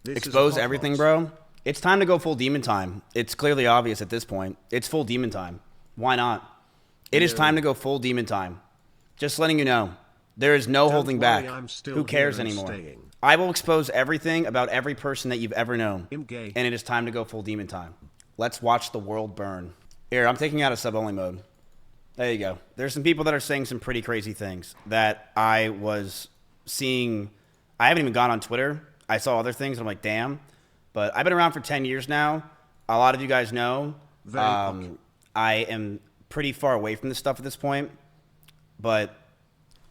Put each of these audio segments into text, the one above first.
Expose everything, bro. It's time to go full demon time. It's clearly obvious at this point. It's full demon time. Why not? It is time to go full demon time. Just letting you know. There is no holding back. Who cares anymore? I will expose everything about every person that you've ever known. And it is time to go full demon time. Let's watch the world burn. Here, I'm taking out a sub-only mode. There you go. There's some people that are saying some pretty crazy things that I was seeing. I haven't even gone on Twitter. I saw other things, and I'm like, damn. But I've been around for 10 years now. A lot of you guys know. I am pretty far away from this stuff at this point. But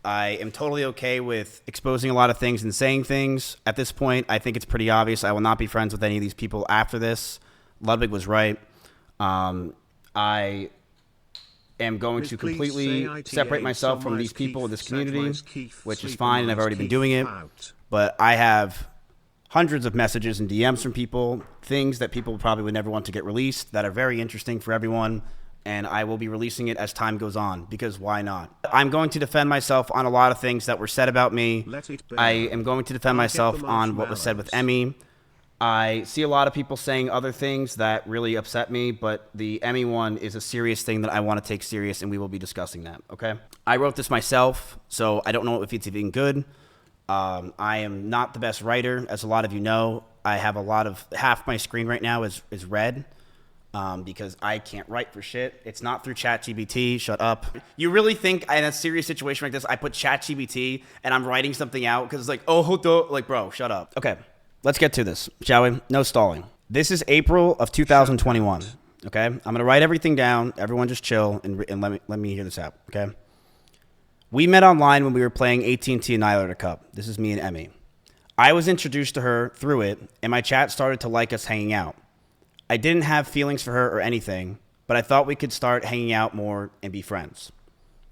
I am totally okay with exposing a lot of things and saying things. At this point, I think it's pretty obvious. I will not be friends with any of these people after this. Ludwig was right. I am going to completely separate myself from these people in this community, which is fine, and I've already been doing it. But I have hundreds of messages and DMs from people, things that people probably would never want to get released that are very interesting for everyone, and I will be releasing it as time goes on, because why not? I'm going to defend myself on a lot of things that were said about me. I am going to defend myself on what was said with Emmy. I see a lot of people saying other things that really upset me, but the Emmy one is a serious thing that I want to take serious, and we will be discussing that, okay? I wrote this myself, so I don't know if it's even good. I am not the best writer, as a lot of you know. I have half my screen right now is red, because I can't write for shit. It's not through ChatGPT. Shut up. You really think in a serious situation like this, I put ChatGPT and I'm writing something out because it's like, oh, like, bro, shut up. Okay. Let's get to this, shall we? No stalling. This is April of 2021, okay? I'm going to write everything down. Everyone just chill and let me hear this out, okay? We met online when we were playing AT&T Annihilator Cup. This is me and Emmy. I was introduced to her through it, and my chat started to like us hanging out. I didn't have feelings for her or anything, but I thought we could start hanging out more and be friends.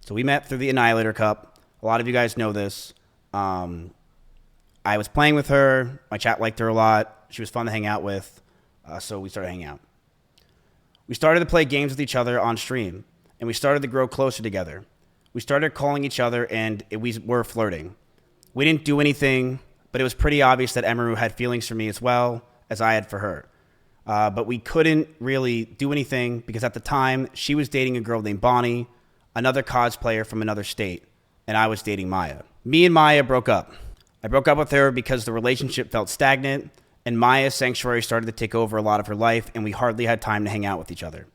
So we met through the Annihilator Cup. A lot of you guys know this. I was playing with her. My chat liked her a lot. She was fun to hang out with. So we started hanging out. We started to play games with each other on stream, and we started to grow closer together. We started calling each other, and we were flirting. We didn't do anything, but it was pretty obvious that Emiru had feelings for me as well as I had for her. But we couldn't really do anything because at the time, she was dating a girl named Bonnie, another cosplayer from another state, and I was dating Maya. Me and Maya broke up. I broke up with her because the relationship felt stagnant, and Maya's sanctuary started to take over a lot of her life, and we hardly had time to hang out with each other.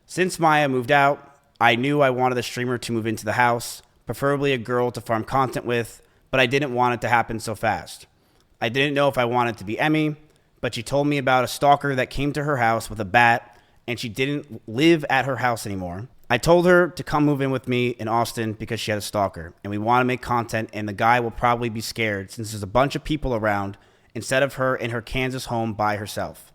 Since Maya moved out, I knew I wanted a streamer to move into the house, preferably a girl to farm content with, but I didn't want it to happen so fast. I didn't know if I wanted to be Emmy, but she told me about a stalker that came to her house with a bat, and she didn't live at her house anymore. I told her to come move in with me in Austin because she had a stalker, and we want to make content, and the guy will probably be scared since there's a bunch of people around instead of her in her Kansas home by herself.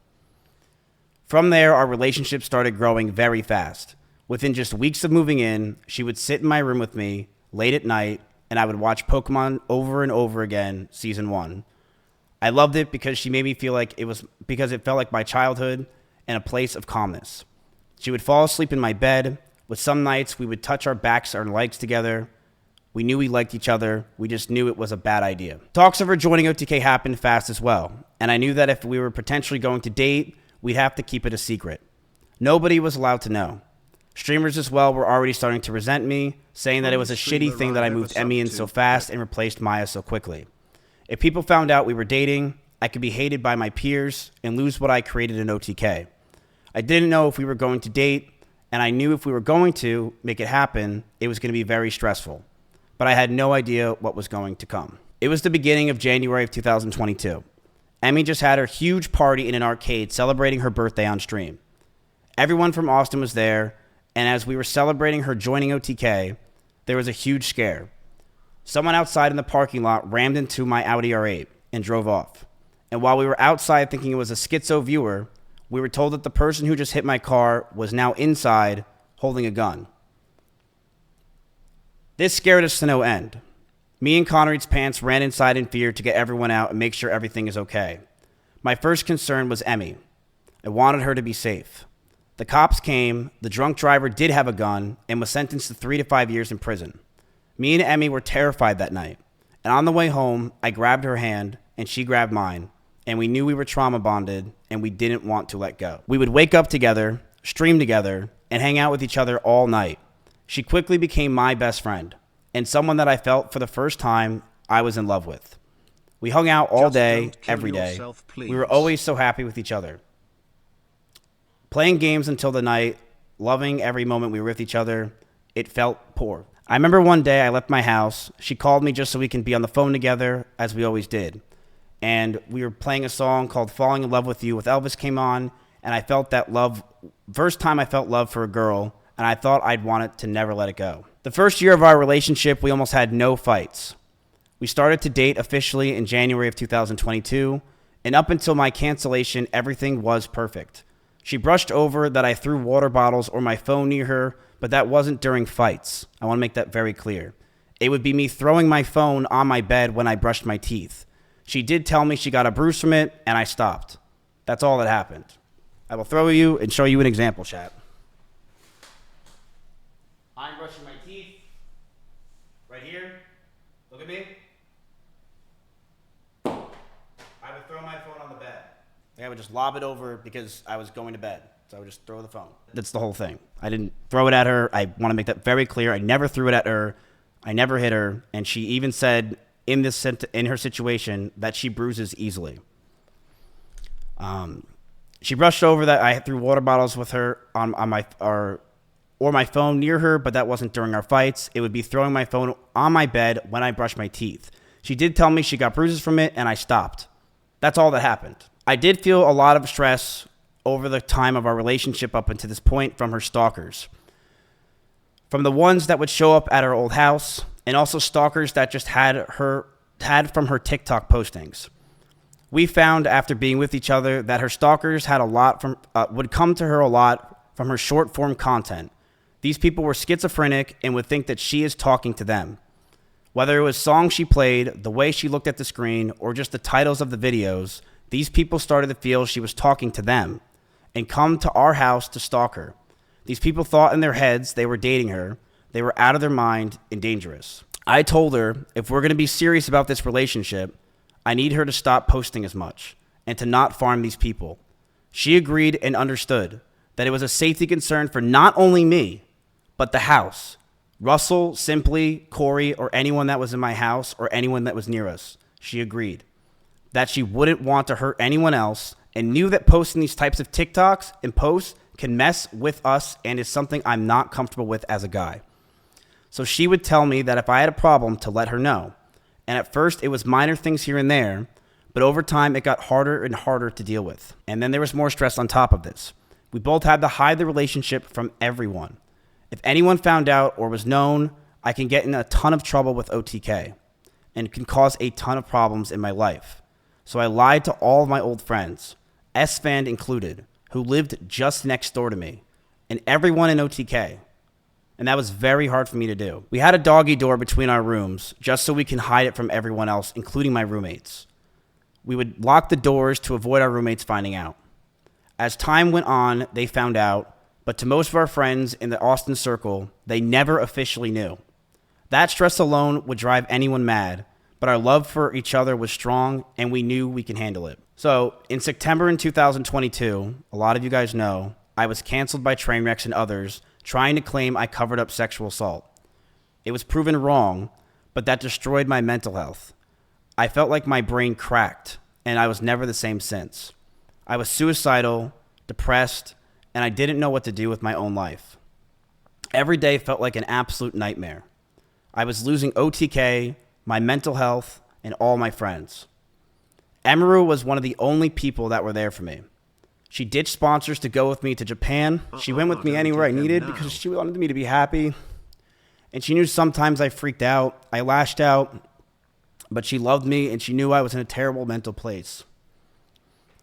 From there, our relationship started growing very fast. Within just weeks of moving in, she would sit in my room with me late at night, and I would watch Pokemon over and over again, Season 1. I loved it because she made me feel like it felt like my childhood and a place of calmness. She would fall asleep in my bed. With some nights, we would touch our backs or legs together. We knew we liked each other. We just knew it was a bad idea. Talks of her joining OTK happened fast as well, and I knew that if we were potentially going to date, we'd have to keep it a secret. Nobody was allowed to know. Streamers as well were already starting to resent me, saying that it was a shitty thing that I moved Emmy in so fast and replaced Maya so quickly. If people found out we were dating, I could be hated by my peers and lose what I created in OTK. I didn't know if we were going to date, and I knew if we were going to make it happen, it was going to be very stressful. But I had no idea what was going to come. It was the beginning of January of 2022. Emmy just had her huge party in an arcade celebrating her birthday on stream. Everyone from Austin was there, and as we were celebrating her joining OTK, there was a huge scare. Someone outside in the parking lot rammed into my Audi R8 and drove off. And while we were outside thinking it was a schizo viewer, we were told that the person who just hit my car was now inside holding a gun. This scared us to no end. Me and Connery's pants ran inside in fear to get everyone out and make sure everything is okay. My first concern was Emmy. I wanted her to be safe. The cops came, the drunk driver did have a gun, and was sentenced to 3 to 5 years in prison. Me and Emmy were terrified that night, and on the way home, I grabbed her hand, and she grabbed mine, and we knew we were trauma bonded, and we didn't want to let go. We would wake up together, stream together, and hang out with each other all night. She quickly became my best friend, and someone that I felt for the first time I was in love with. We hung out all day, every day. We were always so happy with each other. Playing games until the night, loving every moment we were with each other. It felt poor. I remember one day I left my house. She called me just so we can be on the phone together, as we always did. And we were playing a song called Falling in Love with You with Elvis came on, and I felt that love, first time I felt love for a girl, and I thought I'd want it to never let it go. The first year of our relationship, we almost had no fights. We started to date officially in January of 2022, and up until my cancellation, everything was perfect. She brushed over that I threw water bottles or my phone near her, but that wasn't during fights. I want to make that very clear. It would be me throwing my phone on my bed when I brushed my teeth. She did tell me she got a bruise from it, and I stopped. That's all that happened. I will throw you and show you an example, chat. I'm brushing my teeth. Right here. Look at me. I would throw my phone on the bed. I would just lob it over because I was going to bed. So I would just throw the phone. That's the whole thing. I didn't throw it at her. I want to make that very clear. I never threw it at her. I never hit her. And she even said in her situation that she bruises easily. She brushed over that I threw water bottles with her on my phone near her, but that wasn't during our fights. It would be throwing my phone on my bed when I brushed my teeth. She did tell me she got bruises from it, and I stopped. That's all that happened. I did feel a lot of stress over the time of our relationship up until this point from her stalkers. From the ones that would show up at her old house, and also stalkers that just had from her TikTok postings. We found after being with each other that her stalkers had a lot would come to her a lot from her short form content. These people were schizophrenic and would think that she is talking to them. Whether it was songs she played, the way she looked at the screen, or just the titles of the videos, these people started to feel she was talking to them and come to our house to stalk her. These people thought in their heads they were dating her. They were out of their mind and dangerous. I told her, if we're going to be serious about this relationship, I need her to stop posting as much and to not farm these people. She agreed and understood that it was a safety concern for not only me, but the house. Russell, Simply, Corey, or anyone that was in my house or anyone that was near us. She agreed that she wouldn't want to hurt anyone else and knew that posting these types of TikToks and posts can mess with us and is something I'm not comfortable with as a guy. So she would tell me that if I had a problem to let her know. And at first it was minor things here and there, but over time it got harder and harder to deal with. And then there was more stress on top of this. We both had to hide the relationship from everyone. If anyone found out or was known, I can get in a ton of trouble with OTK and can cause a ton of problems in my life. So I lied to all of my old friends, S-Fan included, who lived just next door to me, and everyone in OTK. And that was very hard for me to do. We had a doggy door between our rooms just so we can hide it from everyone else, including my roommates. We would lock the doors to avoid our roommates finding out. As time went on, they found out, but to most of our friends in the Austin circle, they never officially knew. That stress alone would drive anyone mad, but our love for each other was strong and we knew we can handle it. So in September in 2022, a lot of you guys know, I was canceled by Trainwrecks and others trying to claim I covered up sexual assault. It was proven wrong, but that destroyed my mental health. I felt like my brain cracked, and I was never the same since. I was suicidal, depressed, and I didn't know what to do with my own life. Every day felt like an absolute nightmare. I was losing OTK, my mental health, and all my friends. Emiru was one of the only people that were there for me. She ditched sponsors to go with me to Japan. She went with me anywhere I needed because she wanted me to be happy. And she knew sometimes I freaked out. I lashed out. But she loved me and she knew I was in a terrible mental place.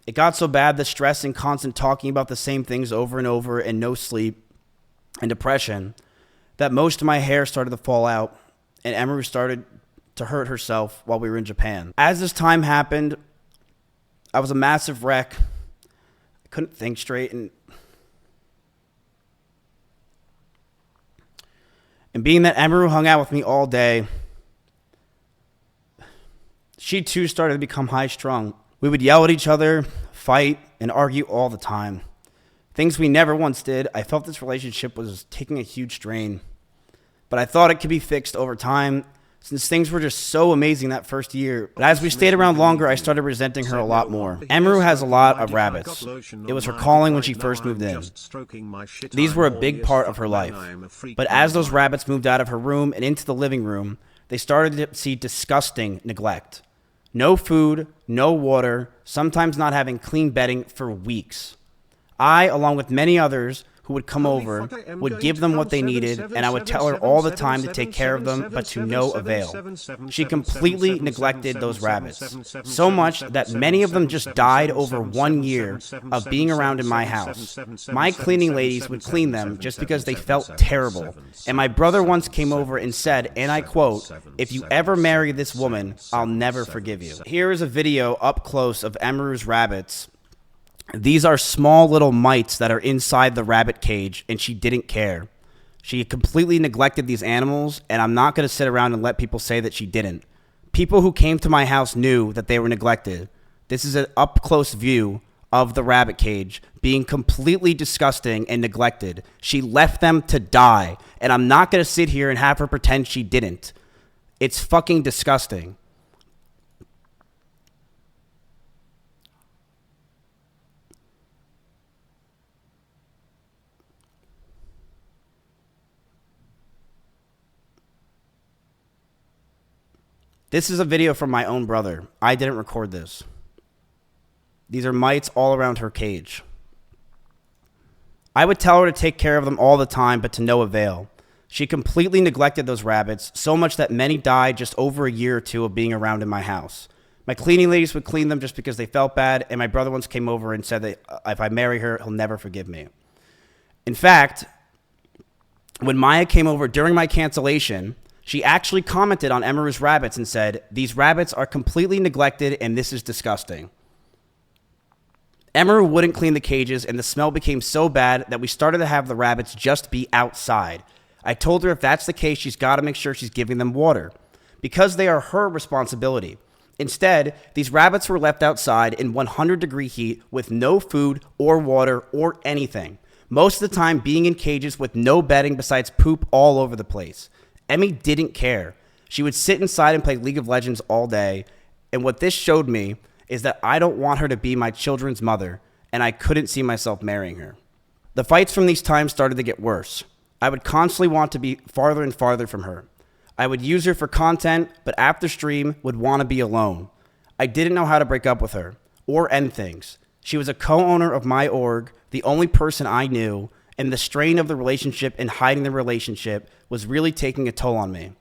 It got so bad that stress and constant talking about the same things over and over and no sleep and depression that most of my hair started to fall out and Emiru started to hurt herself while we were in Japan. As this time happened, I was a massive wreck. Couldn't think straight, and being that Emiru hung out with me all day, she too started to become high strung. We would yell at each other, fight, and argue all the time. Things we never once did. I felt this relationship was taking a huge strain, but I thought it could be fixed over time since things were just so amazing that first year. But as we stayed around longer, I started resenting her a lot more. Emiru has a lot of rabbits. It was her calling when she first moved in. These were a big part of her life. But as those rabbits moved out of her room and into the living room, they started to see disgusting neglect. No food, no water, sometimes not having clean bedding for weeks. I, along with many others who would come over, would give them what they needed, and I would tell her all the time to take care of them, but to no avail. She completely neglected those rabbits, so much that many of them just died over 1 year of being around in my house. My cleaning ladies would clean them just because they felt terrible, and my brother once came over and said, and I quote, "If you ever marry this woman, I'll never forgive you." Here is a video up close of Emiru's rabbits. These are small little mites that are inside the rabbit cage, and she didn't care. She completely neglected these animals, and I'm not going to sit around and let people say that she didn't. People who came to my house knew that they were neglected. This is an up-close view of the rabbit cage being completely disgusting and neglected. She left them to die, and I'm not going to sit here and have her pretend she didn't. It's fucking disgusting. This is a video from my own brother. I didn't record this. These are mites all around her cage. I would tell her to take care of them all the time, but to no avail. She completely neglected those rabbits, so much that many died just over a year or two of being around in my house. My cleaning ladies would clean them just because they felt bad, and my brother once came over and said that if I marry her, he'll never forgive me. In fact, when Maya came over during my cancellation, she actually commented on Emiru's rabbits and said, "These rabbits are completely neglected and this is disgusting." Emiru wouldn't clean the cages and the smell became so bad that we started to have the rabbits just be outside. I told her if that's the case, she's got to make sure she's giving them water because they are her responsibility. Instead, these rabbits were left outside in 100-degree heat with no food or water or anything. Most of the time being in cages with no bedding besides poop all over the place. Emmy didn't care. She would sit inside and play League of Legends all day, and what this showed me is that I don't want her to be my children's mother, and I couldn't see myself marrying her. The fights from these times started to get worse. I would constantly want to be farther and farther from her. I would use her for content, but after stream would want to be alone. I didn't know how to break up with her or end things. She was a co-owner of my org, the only person I knew, and the strain of the relationship and hiding the relationship was really taking a toll on me.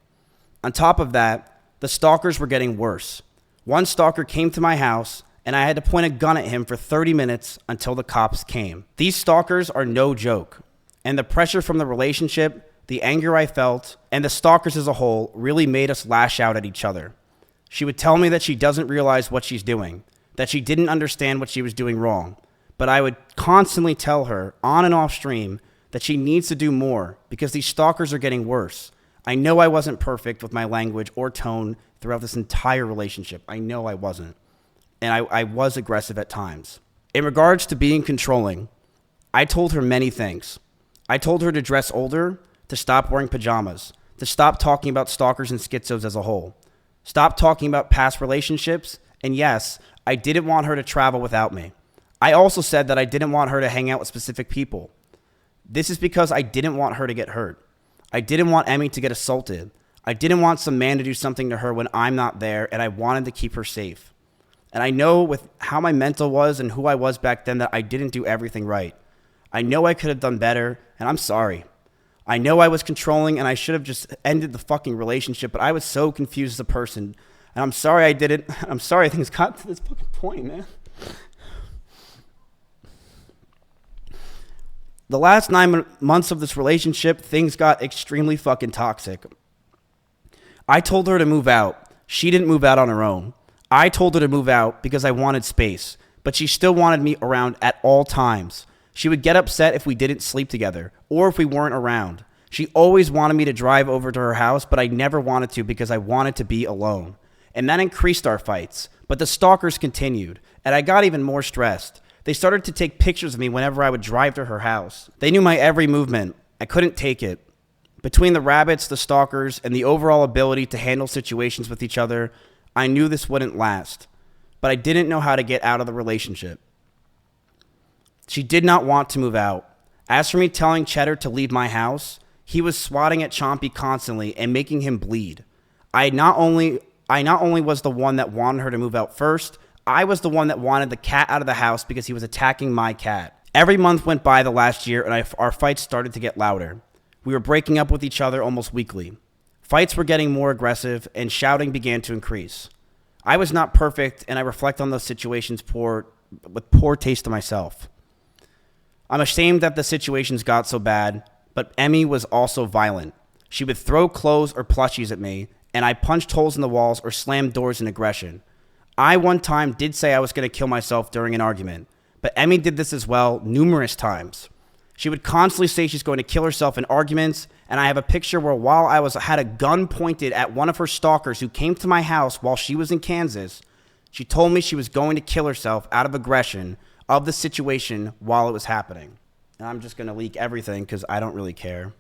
On top of that, the stalkers were getting worse. One stalker came to my house, and I had to point a gun at him for 30 minutes until the cops came. These stalkers are no joke, and the pressure from the relationship, the anger I felt, and the stalkers as a whole really made us lash out at each other. She would tell me that she doesn't realize what she's doing, that she didn't understand what she was doing wrong. But I would constantly tell her, on and off stream, that she needs to do more because these stalkers are getting worse. I know I wasn't perfect with my language or tone throughout this entire relationship. I know I wasn't. And I was aggressive at times. In regards to being controlling, I told her many things. I told her to dress older, to stop wearing pajamas, to stop talking about stalkers and schizos as a whole, stop talking about past relationships, and yes, I didn't want her to travel without me. I also said that I didn't want her to hang out with specific people. This is because I didn't want her to get hurt. I didn't want Emmy to get assaulted. I didn't want some man to do something to her when I'm not there, and I wanted to keep her safe. And I know with how my mental was and who I was back then that I didn't do everything right. I know I could have done better, and I'm sorry. I know I was controlling, and I should have just ended the fucking relationship, but I was so confused as a person. And I'm sorry I didn't. I'm sorry things got to this fucking point, man. The last 9 months of this relationship, things got extremely fucking toxic. I told her to move out. She didn't move out on her own. I told her to move out because I wanted space, but she still wanted me around at all times. She would get upset if we didn't sleep together or if we weren't around. She always wanted me to drive over to her house, but I never wanted to because I wanted to be alone. And that increased our fights, but the stalkers continued. And I got even more stressed. They started to take pictures of me whenever I would drive to her house. They knew my every movement. I couldn't take it. Between the rabbits, the stalkers, and the overall ability to handle situations with each other, I knew this wouldn't last. But I didn't know how to get out of the relationship. She did not want to move out. As for me telling Cheddar to leave my house, he was swatting at Chompy constantly and making him bleed. I not only was the one that wanted her to move out first, I was the one that wanted the cat out of the house because he was attacking my cat. Every month went by the last year, and our fights started to get louder. We were breaking up with each other almost weekly. Fights were getting more aggressive, and shouting began to increase. I was not perfect, and I reflect on those situations with poor taste to myself. I'm ashamed that the situations got so bad, but Emmy was also violent. She would throw clothes or plushies at me, and I punched holes in the walls or slammed doors in aggression. I one time did say I was going to kill myself during an argument, but Emmy did this as well numerous times. She would constantly say she's going to kill herself in arguments, and I have a picture where while I had a gun pointed at one of her stalkers who came to my house while she was in Kansas, she told me she was going to kill herself out of aggression of the situation while it was happening. And I'm just going to leak everything because I don't really care.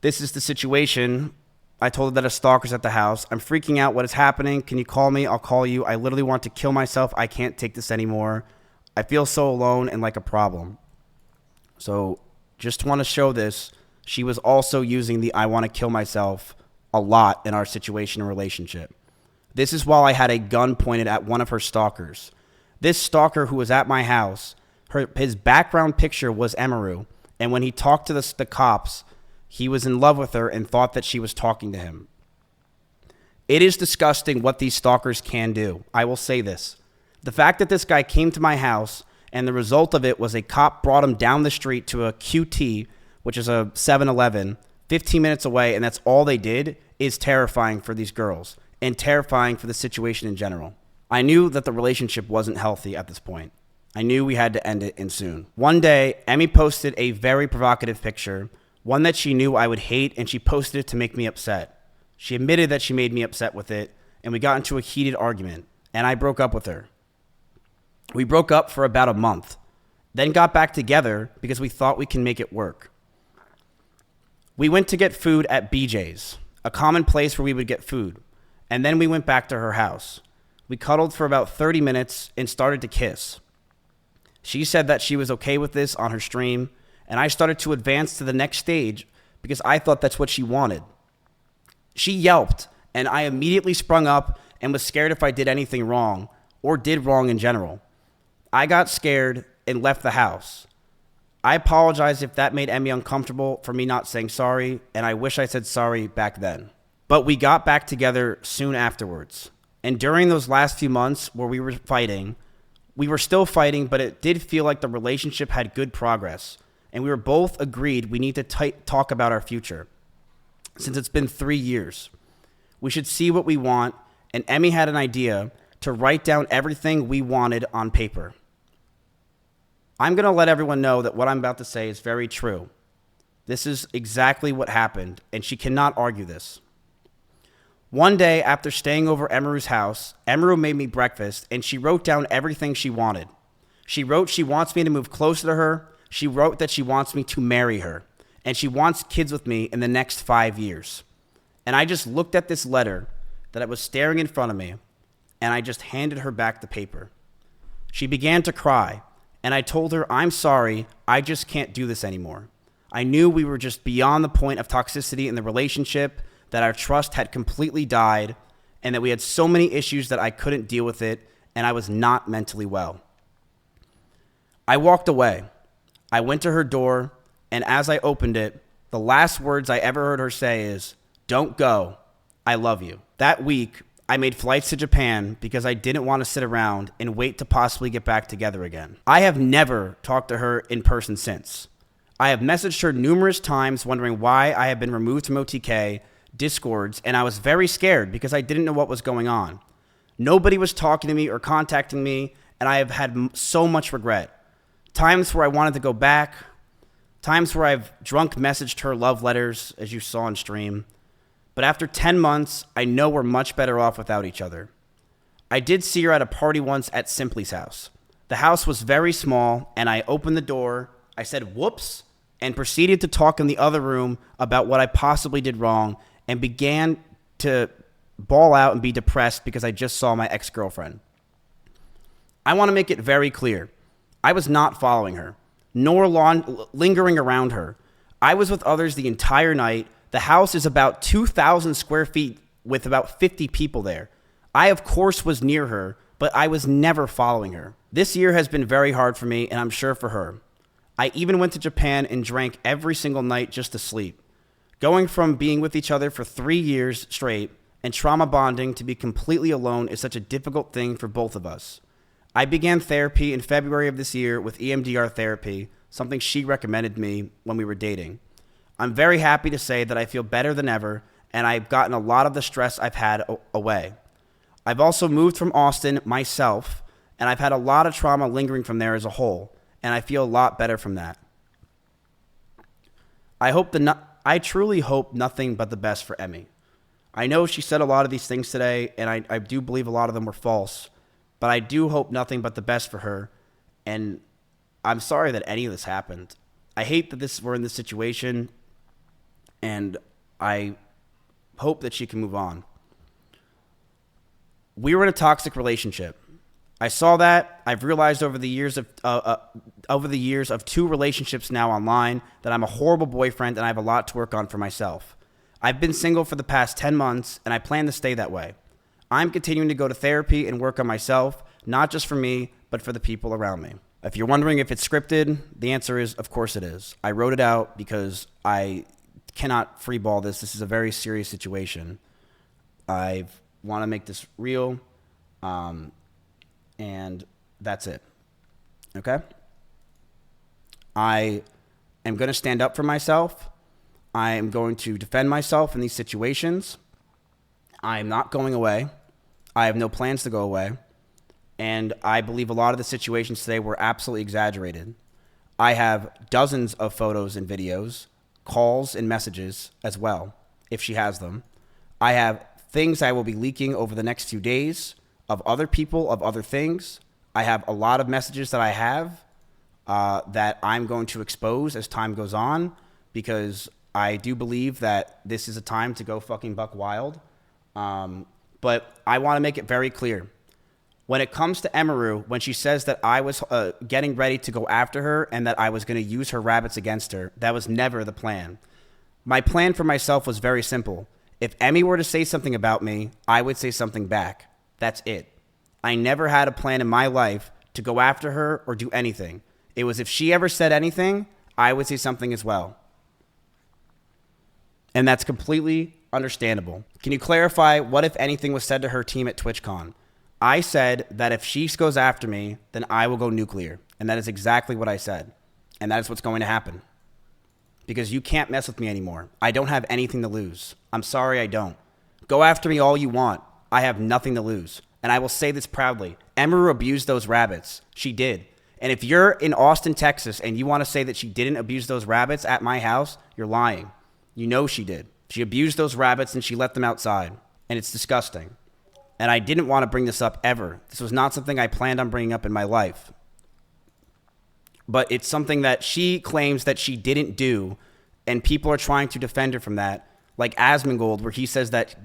This is the situation. I told her that a stalker's at the house. I'm freaking out. What is happening? Can you call me? I'll call you. I literally want to kill myself. I can't take this anymore. I feel so alone and like a problem. So just want to show this. She was also using the I want to kill myself a lot in our situation and relationship. This is while I had a gun pointed at one of her stalkers. This stalker who was at my house, his background picture was Emiru. And when he talked to the cops, he was in love with her and thought that she was talking to him. It is disgusting what these stalkers can do. I will say this. The fact that this guy came to my house and the result of it was a cop brought him down the street to a QT, which is a 7-Eleven, 15 minutes away, and that's all they did, is terrifying for these girls and terrifying for the situation in general. I knew that the relationship wasn't healthy at this point. I knew we had to end it and soon. One day, Emmy posted a very provocative picture, one that she knew I would hate, and she posted it to make me upset. She admitted that she made me upset with it, and we got into a heated argument, and I broke up with her. We broke up for about a month, then got back together because we thought we can make it work. We went to get food at BJ's, a common place where we would get food, and then we went back to her house. We cuddled for about 30 minutes and started to kiss. She said that she was okay with this on her stream, and I started to advance to the next stage because I thought that's what she wanted. She yelped, and I immediately sprung up and was scared if I did anything wrong or did wrong in general. I got scared and left the house. I apologize if that made Emmy uncomfortable for me not saying sorry, and I wish I said sorry back then. But we got back together soon afterwards. And during those last few months where we were fighting, we were still fighting, but it did feel like the relationship had good progress. And we were both agreed we need to talk about our future. Since it's been 3 years, we should see what we want, and Emmy had an idea to write down everything we wanted on paper. I'm going to let everyone know that what I'm about to say is very true. This is exactly what happened, and she cannot argue this. One day, after staying over Emiru's house, Emiru made me breakfast, and she wrote down everything she wanted. She wrote she wants me to move closer to her. She wrote that she wants me to marry her, and she wants kids with me in the next 5 years. And I just looked at this letter that I was staring in front of me, and I just handed her back the paper. She began to cry, and I told her, I'm sorry, I just can't do this anymore. I knew we were just beyond the point of toxicity in the relationship, that our trust had completely died, and that we had so many issues that I couldn't deal with it, and I was not mentally well. I walked away. I went to her door, and as I opened it, the last words I ever heard her say is, "Don't go. I love you." That week, I made flights to Japan because I didn't want to sit around and wait to possibly get back together again. I have never talked to her in person since. I have messaged her numerous times wondering why I have been removed from OTK, Discords, and I was very scared because I didn't know what was going on. Nobody was talking to me or contacting me, and I have had so much regret. Times where I wanted to go back, times where I've drunk messaged her love letters, as you saw on stream. But after 10 months, I know we're much better off without each other. I did see her at a party once at Simply's house. The house was very small, and I opened the door. I said, whoops, and proceeded to talk in the other room about what I possibly did wrong and began to bawl out and be depressed because I just saw my ex-girlfriend. I want to make it very clear. I was not following her, nor lingering around her. I was with others the entire night. The house is about 2,000 square feet with about 50 people there. I, of course, was near her, but I was never following her. This year has been very hard for me, and I'm sure for her. I even went to Japan and drank every single night just to sleep. Going from being with each other for 3 years straight and trauma bonding to be completely alone is such a difficult thing for both of us. I began therapy in February of this year with EMDR therapy, something she recommended me when we were dating. I'm very happy to say that I feel better than ever, and I've gotten a lot of the stress I've had away. I've also moved from Austin myself, and I've had a lot of trauma lingering from there as a whole, and I feel a lot better from that. I truly hope nothing but the best for Emmy. I know she said a lot of these things today, and I do believe a lot of them were false, but I do hope nothing but the best for her, and I'm sorry that any of this happened. I hate that we're in this situation, and I hope that she can move on. We were in a toxic relationship. I saw that. I've realized over the years of 2 relationships now online that I'm a horrible boyfriend and I have a lot to work on for myself. I've been single for the past 10 months and I plan to stay that way. I'm continuing to go to therapy and work on myself, not just for me, but for the people around me. If you're wondering if it's scripted, the answer is, of course it is. I wrote it out because I cannot freeball this. This is a very serious situation. I want to make this real, and that's it. Okay? I am going to stand up for myself. I am going to defend myself in these situations. I am not going away. I have no plans to go away. And I believe a lot of the situations today were absolutely exaggerated. I have dozens of photos and videos, calls and messages as well, if she has them. I have things I will be leaking over the next few days of other people, of other things. I have a lot of messages that I have that I'm going to expose as time goes on, because I do believe that this is a time to go fucking buck wild. But I want to make it very clear. When it comes to Emiru, when she says that I was getting ready to go after her and that I was going to use her rabbits against her, that was never the plan. My plan for myself was very simple. If Emmy were to say something about me, I would say something back. That's it. I never had a plan in my life to go after her or do anything. It was if she ever said anything, I would say something as well. And that's completely understandable. Can you clarify what, if anything, was said to her team at TwitchCon? I said that if she goes after me, then I will go nuclear. And that is exactly what I said. And that is what's going to happen. Because you can't mess with me anymore. I don't have anything to lose. I'm sorry, I don't. Go after me all you want. I have nothing to lose. And I will say this proudly. Emiru abused those rabbits. She did. And if you're in Austin, Texas, and you want to say that she didn't abuse those rabbits at my house, you're lying. You know she did. She abused those rabbits and she let them outside. And it's disgusting. And I didn't want to bring this up ever. This was not something I planned on bringing up in my life. But it's something that she claims that she didn't do, and people are trying to defend her from that, like Asmongold, where he says that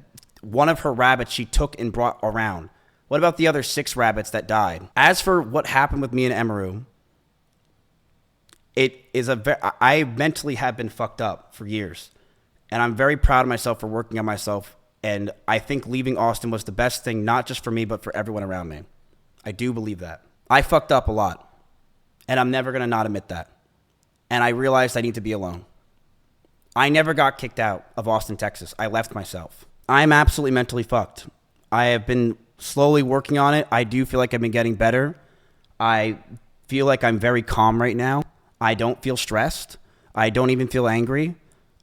one of her rabbits she took and brought around. What about the other 6 rabbits that died? As for what happened with me and Emiru, I mentally have been fucked up for years, and I'm very proud of myself for working on myself. And I think leaving Austin was the best thing, not just for me, but for everyone around me. I do believe that. I fucked up a lot, and I'm never going to not admit that. And I realized I need to be alone. I never got kicked out of Austin, Texas. I left myself. I'm absolutely mentally fucked. I have been slowly working on it. I do feel like I've been getting better. I feel like I'm very calm right now. I don't feel stressed. I don't even feel angry.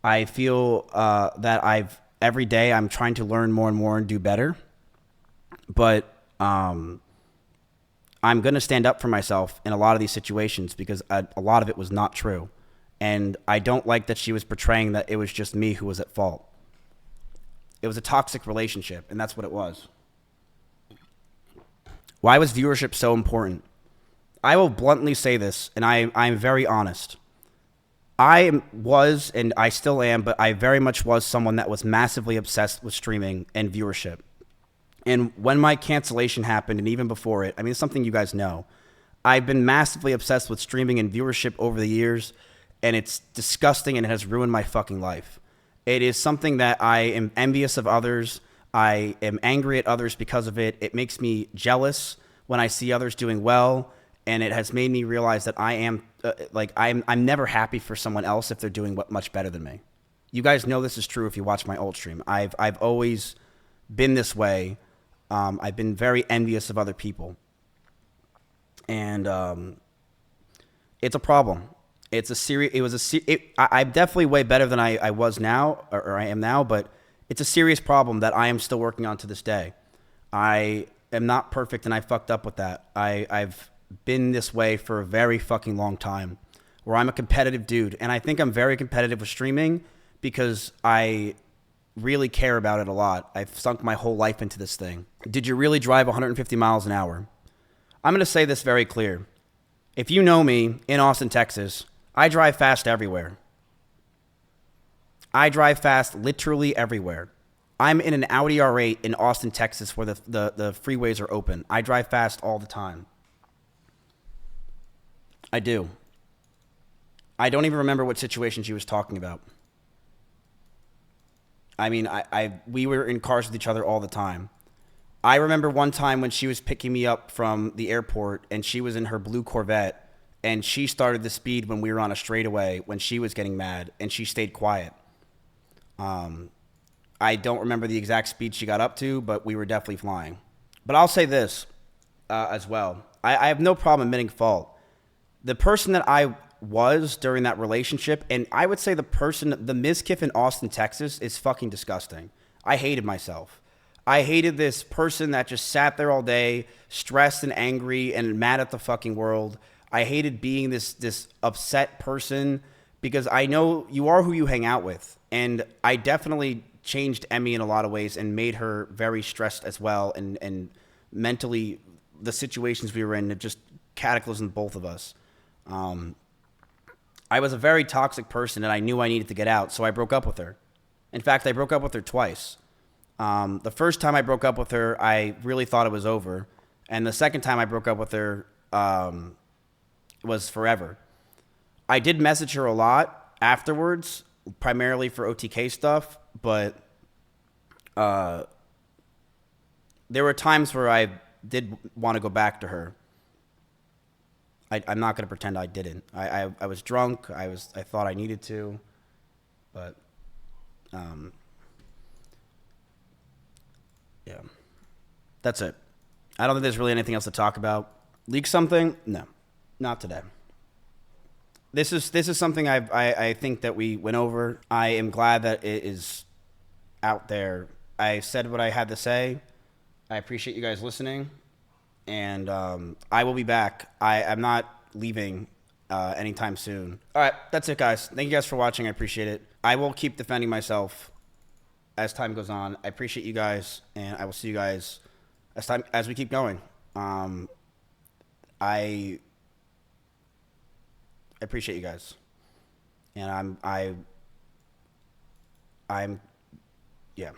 I feel that every day I'm trying to learn more and more and do better. But I'm going to stand up for myself in a lot of these situations because a lot of it was not true. And I don't like that she was portraying that it was just me who was at fault. It was a toxic relationship, and that's what it was. Why was viewership so important? I will bluntly say this, and I'm very honest. I was, and I still am, but I very much was someone that was massively obsessed with streaming and viewership. And when my cancellation happened, and even before it, I mean, it's something you guys know. I've been massively obsessed with streaming and viewership over the years, and it's disgusting and it has ruined my fucking life. It is something that I am envious of others. I am angry at others because of it. It makes me jealous when I see others doing well, and it has made me realize that I am I'm never happy for someone else if they're doing much better than me. You guys know this is true if you watch my old stream. I've always been this way. I've been very envious of other people, and it's a problem. It's a serious. I'm definitely way better than I was now, or I am now, but it's a serious problem that I am still working on to this day. I am not perfect, and I fucked up with that. I've been this way for a very fucking long time, where I'm a competitive dude, and I think I'm very competitive with streaming because I really care about it a lot. I've sunk my whole life into this thing. Did you really drive 150 miles an hour? I'm going to say this very clear. If you know me in Austin, Texas, I drive fast everywhere. I drive fast literally everywhere. I'm in an Audi R8 in Austin, Texas, where the freeways are open. I drive fast all the time. I do. I don't even remember what situation she was talking about. I mean, we were in cars with each other all the time. I remember one time when she was picking me up from the airport, and she was in her blue Corvette, and she started the speed when we were on a straightaway when she was getting mad, and she stayed quiet. I don't remember the exact speed she got up to, but we were definitely flying. But I'll say this as well. I have no problem admitting fault. The person that I was during that relationship, and I would say the Mizkif in Austin, Texas is fucking disgusting. I hated myself. I hated this person that just sat there all day, stressed and angry and mad at the fucking world. I hated being this upset person because I know you are who you hang out with. And I definitely changed Emmy in a lot of ways and made her very stressed as well. And mentally, the situations we were in, it just cataclysmed both of us. I was a very toxic person, and I knew I needed to get out, so I broke up with her. In fact, I broke up with her twice. The first time I broke up with her, I really thought it was over. And the second time I broke up with her was forever. I did message her a lot afterwards, primarily for OTK stuff, but there were times where I did want to go back to her. I'm not going to pretend I didn't. I was drunk. I thought I needed to, but yeah, that's it. I don't think there's really anything else to talk about. Leak something? No, not today. This is something I think that we went over. I am glad that it is out there. I said what I had to say. I appreciate you guys listening. And I will be back. I'm not leaving anytime soon. All right, that's it, guys. Thank you guys for watching. I appreciate it. I will keep defending myself as time goes on. I appreciate you guys, and I will see you guys as we keep going. I appreciate you guys, and I'm yeah.